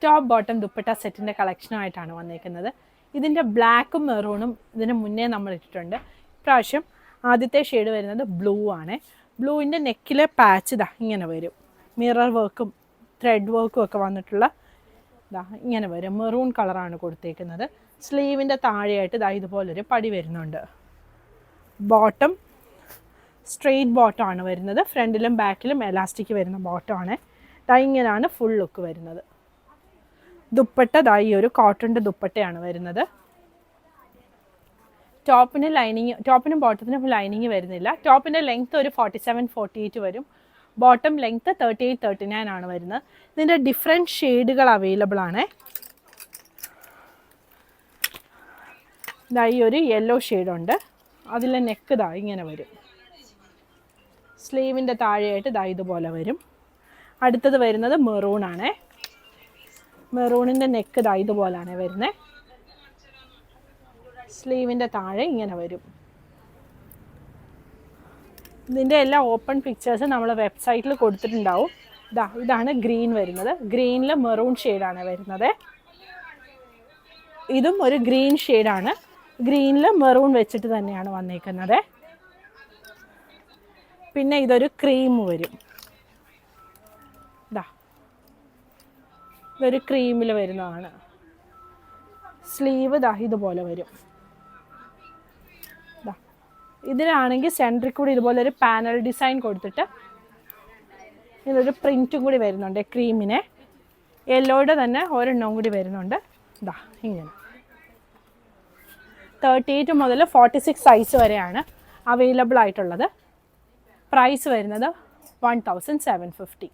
Top bottom dupatta സെറ്റിൻ്റെ കളക്ഷനുമായിട്ടാണ് വന്നിരിക്കുന്നത്. ഇതിൻ്റെ ബ്ലാക്കും മെറൂണും ഇതിന് മുന്നേ നമ്മൾ ഇട്ടിട്ടുണ്ട്. ഇപ്രാവശ്യം ആദ്യത്തെ ഷെയ്ഡ് വരുന്നത് ബ്ലൂ ആണ്. ബ്ലൂവിൻ്റെ നെക്കിലെ പാച്ച് ഇതാ ഇങ്ങനെ വരും. മിറർ വർക്കും ത്രെഡ് വർക്കും ഒക്കെ വന്നിട്ടുള്ള ഇതാ ഇങ്ങനെ വരും. മെറൂൺ കളറാണ് കൊടുത്തേക്കുന്നത്. സ്ലീവിൻ്റെ താഴെയായിട്ട് ഇതാ ഇതുപോലൊരു പടി വരുന്നുണ്ട്. ബോട്ടം സ്ട്രെയിറ്റ് ബോട്ടമാണ് വരുന്നത്. ഫ്രണ്ടിലും ബാക്കിലും എലാസ്റ്റിക് വരുന്ന ബോട്ടമാണ്. ദാ ഇങ്ങനെയാണ് ഫുൾ ലുക്ക് വരുന്നത്. ദുപ്പട്ട ദാ ഈ ഒരു കോട്ടൻ്റെ ദുപ്പട്ടയാണ് വരുന്നത്. ടോപ്പിനും ബോട്ടത്തിനും ലൈനിങ് വരുന്നില്ല. ടോപ്പിൻ്റെ ലെങ്ത്ത് ഒരു 47-48 വരും. ബോട്ടം ലെങ്ത്ത് 38-39 ആണ് വരുന്നത്. ഇതിൻ്റെ ഡിഫറെൻറ്റ് ഷെയ്ഡുകൾ അവൈലബിൾ ആണ്. ഇതാ ഈ ഒരു യെല്ലോ ഷെയ്ഡുണ്ട്. അതിലെ നെക്ക് ഇതാ ഇങ്ങനെ വരും. സ്ലീവിൻ്റെ താഴെയായിട്ട് ഇതാ ഇതുപോലെ വരും. അടുത്തത് വരുന്നത് മെറൂണാണ്. മെറൂണിൻ്റെ നെക്ക് ഇതാ ഇതുപോലാണ് വരുന്നത്. സ്ലീവിൻ്റെ താഴെ ഇങ്ങനെ വരും. ഇതിൻ്റെ എല്ലാ ഓപ്പൺ പിക്ചേഴ്സ് നമ്മൾ വെബ്സൈറ്റിൽ കൊടുത്തിട്ടുണ്ടാവും. ഇതാണ് ഗ്രീൻ വരുന്നത്. ഗ്രീനിൽ മെറൂൺ ഷെയ്ഡാണ് വരുന്നത്. ഇതും ഒരു ഗ്രീൻ ഷെയ്ഡാണ്. ഗ്രീനിൽ മെറൂൺ വെച്ചിട്ട് തന്നെയാണ് വന്നിരിക്കുന്നത്. പിന്നെ ഇതൊരു ക്രീം വരും. ഇതൊരു ക്രീമിൽ വരുന്നതാണ്. സ്ലീവ് ഇതുപോലെ വരും. ഇതിനാണെങ്കിൽ സെൻറ്ററിൽ കൂടി ഇതുപോലെ ഒരു പാനൽ ഡിസൈൻ കൊടുത്തിട്ട് ഇതിലൊരു പ്രിൻറ്റും കൂടി വരുന്നുണ്ട്. ക്രീമിനെ യെല്ലോയുടെ തന്നെ ഒരെണ്ണം കൂടി വരുന്നുണ്ട്. ഇങ്ങനെ 38 മുതൽ 46 സൈസ് വരെയാണ് അവൈലബിൾ ആയിട്ടുള്ളത്. പ്രൈസ് വരുന്നത് 1750.